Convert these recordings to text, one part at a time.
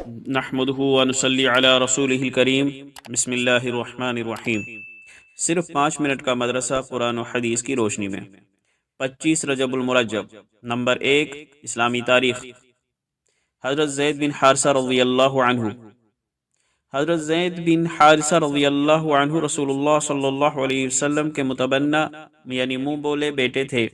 نحمدہ ونصلی علی رسولہ الکریم بسم اللہ الرحمن الرحیم۔ صرف 5 منٹ کا مدرسہ قرآن و حدیث کی روشنی میں 25 رجب المرجب۔ نمبر 1، اسلامی تاریخ۔ حضرت زید بن حارثہ رضی اللہ عنہ رسول اللہ صلی اللہ علیہ وسلم کے متبنہ یعنی منہ بولے بیٹے تھے۔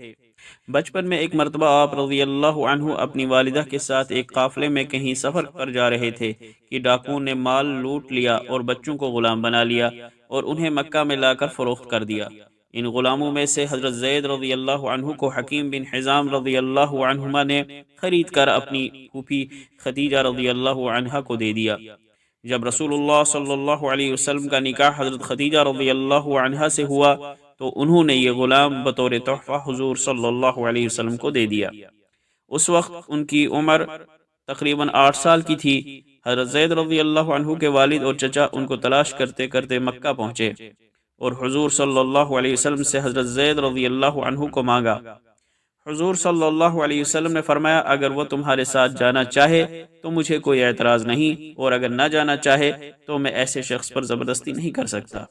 بچپن میں ایک مرتبہ آپ رضی اللہ عنہ اپنی والدہ کے ساتھ ایک قافلے میں کہیں سفر پر جا رہے تھے کہ ڈاکوؤں نے مال لوٹ لیا اور بچوں کو غلام بنا لیا اور انہیں مکہ میں لا کر فروخت کر دیا۔ ان غلاموں میں سے حضرت زید رضی اللہ عنہ کو حکیم بن حزام رضی اللہ عنہما نے خرید کر اپنی پھوپھی خدیجہ رضی اللہ عنہا کو دے دیا۔ جب رسول اللہ صلی اللہ علیہ وسلم کا نکاح حضرت خدیجہ رضی اللہ عنہا سے ہوا تو انہوں نے یہ غلام بطور تحفہ حضور صلی اللہ علیہ وسلم کو دے دیا۔ اس وقت ان کی عمر تقریباً 8 سال کی تھی۔ حضرت زید رضی اللہ عنہ کے والد اور چچا ان کو تلاش کرتے کرتے مکہ پہنچے اور حضور صلی اللہ علیہ وسلم سے حضرت زید رضی اللہ عنہ کو مانگا۔ حضور صلی اللہ علیہ وسلم نے فرمایا اگر وہ تمہارے ساتھ جانا چاہے تو مجھے کوئی اعتراض نہیں، اور اگر نہ جانا چاہے تو میں ایسے شخص پر زبردستی نہیں کر سکتا۔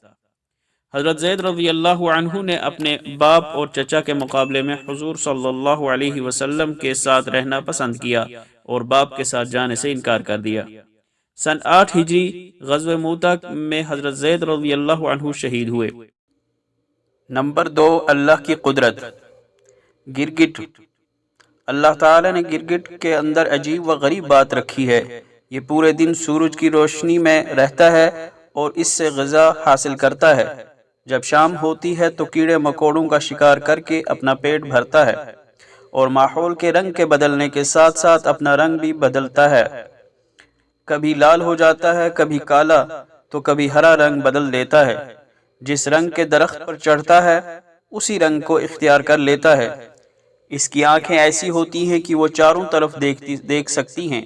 حضرت زید رضی اللہ عنہ نے اپنے باپ اور چچا کے مقابلے میں حضور صلی اللہ علیہ وسلم کے ساتھ رہنا پسند کیا اور باپ کے ساتھ جانے سے انکار کر دیا۔ سن 8 ہجری غزوہ موتا میں حضرت زید رضی اللہ عنہ شہید ہوئے۔ نمبر 2، اللہ کی قدرت۔ گرگٹ۔ اللہ تعالی نے گرگٹ کے اندر عجیب و غریب بات رکھی ہے۔ یہ پورے دن سورج کی روشنی میں رہتا ہے اور اس سے غذا حاصل کرتا ہے۔ جب شام ہوتی ہے تو کیڑے مکوڑوں کا شکار کر کے اپنا پیٹ بھرتا ہے اور ماحول کے رنگ کے بدلنے کے ساتھ ساتھ اپنا رنگ بھی بدلتا ہے۔ کبھی لال ہو جاتا ہے، کبھی کالا، تو کبھی ہرا رنگ بدل دیتا ہے۔ جس رنگ کے درخت پر چڑھتا ہے اسی رنگ کو اختیار کر لیتا ہے۔ اس کی آنکھیں ایسی ہوتی ہیں کہ وہ چاروں طرف دیکھ سکتی ہیں۔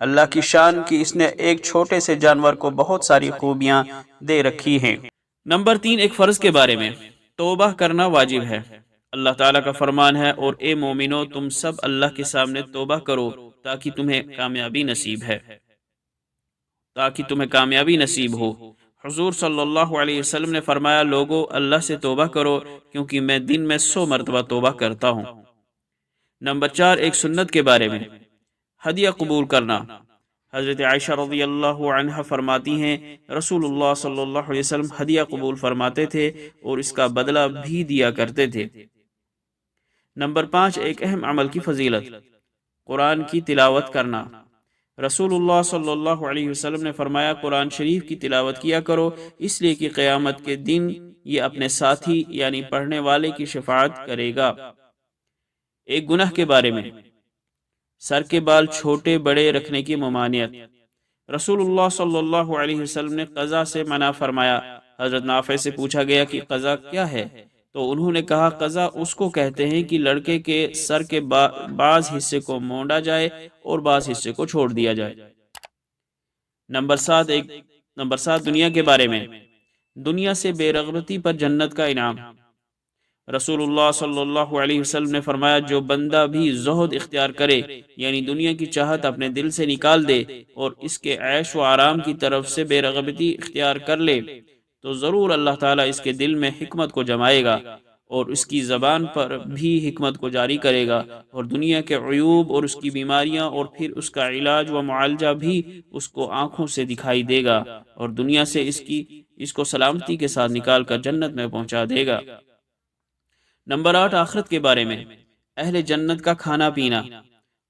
اللہ کی شان کہ اس نے ایک چھوٹے سے جانور کو بہت ساری خوبیاں دے رکھی ہیں۔ نمبر 3، ایک فرض کے بارے میں۔ توبہ کرنا واجب ہے۔ اللہ تعالیٰ کا فرمان ہے اور اے مومنو تم سب اللہ کے سامنے توبہ کرو تاکہ تمہیں کامیابی نصیب ہو۔ حضور صلی اللہ علیہ وسلم نے فرمایا لوگو اللہ سے توبہ کرو کیونکہ میں دن میں 100 مرتبہ توبہ کرتا ہوں۔ نمبر 4، ایک سنت کے بارے میں۔ ہدیہ قبول کرنا۔ حضرت عائشہ رضی اللہ عنہ فرماتی ہیں رسول اللہ صلی اللہ علیہ وسلم ہدیہ قبول فرماتے تھے اور اس کا بدلہ بھی دیا کرتے تھے۔ نمبر 5، ایک اہم عمل کی فضیلت۔ قرآن کی تلاوت کرنا۔ رسول اللہ صلی اللہ علیہ وسلم نے فرمایا قرآن شریف کی تلاوت کیا کرو اس لیے کہ قیامت کے دن یہ اپنے ساتھی یعنی پڑھنے والے کی شفاعت کرے گا۔ ایک گناہ کے بارے میں۔ سر کے بال چھوٹے بڑے رکھنے کی ممانعت۔ رسول اللہ صلی اللہ علیہ وسلم نے قضا سے منع فرمایا۔ حضرت نافع سے پوچھا گیا کہ قضا کیا ہے تو انہوں نے کہا قضا اس کو کہتے ہیں کہ لڑکے کے سر کے بعض حصے کو مونڈا جائے اور بعض حصے کو چھوڑ دیا جائے۔ نمبر 7، دنیا کے بارے میں۔ دنیا سے بے رغبتی پر جنت کا انعام۔ رسول اللہ صلی اللہ علیہ وسلم نے فرمایا جو بندہ بھی زہد اختیار کرے یعنی دنیا کی چاہت اپنے دل سے نکال دے اور اس کے عیش و آرام کی طرف سے بے رغبتی اختیار کر لے تو ضرور اللہ تعالیٰ اس کے دل میں حکمت کو جمائے گا اور اس کی زبان پر بھی حکمت کو جاری کرے گا اور دنیا کے عیوب اور اس کی بیماریاں اور پھر اس کا علاج و معالجہ بھی اس کو آنکھوں سے دکھائی دے گا اور دنیا سے اس کو سلامتی کے ساتھ نکال کر جنت میں پہنچا دے گا۔ نمبر 8، آخرت کے بارے میں۔ اہل جنت کا کھانا پینا۔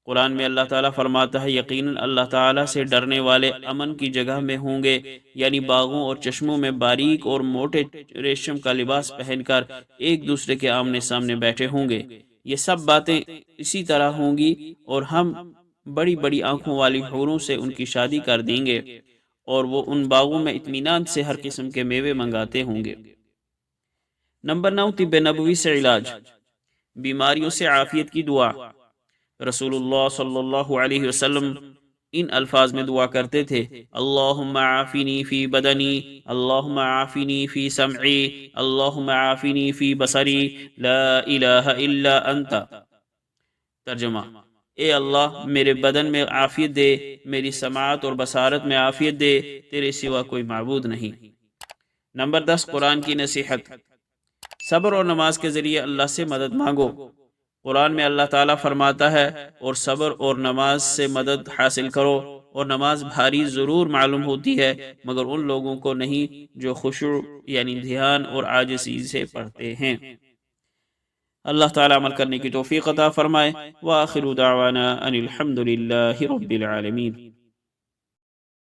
قرآن میں اللہ تعالیٰ فرماتا ہے یقیناً اللہ تعالیٰ سے ڈرنے والے امن کی جگہ میں ہوں گے یعنی باغوں اور چشموں میں باریک اور موٹے ریشم کا لباس پہن کر ایک دوسرے کے آمنے سامنے بیٹھے ہوں گے۔ یہ سب باتیں اسی طرح ہوں گی اور ہم بڑی بڑی آنکھوں والی حوروں سے ان کی شادی کر دیں گے اور وہ ان باغوں میں اطمینان سے ہر قسم کے میوے منگاتے ہوں گے۔ نمبر 9، طب نبوی سے علاج۔ بیماریوں سے عافیت کی دعا۔ رسول اللہ صلی اللہ علیہ وسلم ان الفاظ میں دعا کرتے تھے اللہم عافنی فی بدنی، اللہم عافنی فی سمعی، اللہم عافنی فی بصری، لا الہ الا انت۔ ترجمہ: اے اللہ میرے بدن میں عافیت دے، میری سماعت اور بصارت میں عافیت دے، تیرے سوا کوئی معبود نہیں۔ نمبر 10 قرآن کی نصیحت۔ صبر اور نماز کے ذریعے اللہ سے مدد مانگو۔ قرآن میں اللہ تعالیٰ فرماتا ہے اور صبر اور نماز سے مدد حاصل کرو، اور نماز بھاری ضرور معلوم ہوتی ہے مگر ان لوگوں کو نہیں جو خشوع یعنی دھیان اور عاجزی سے پڑھتے ہیں۔ اللہ تعالیٰ عمل کرنے کی توفیق عطا فرمائے۔ وآخر دعوانا ان الحمد للہ رب العالمین۔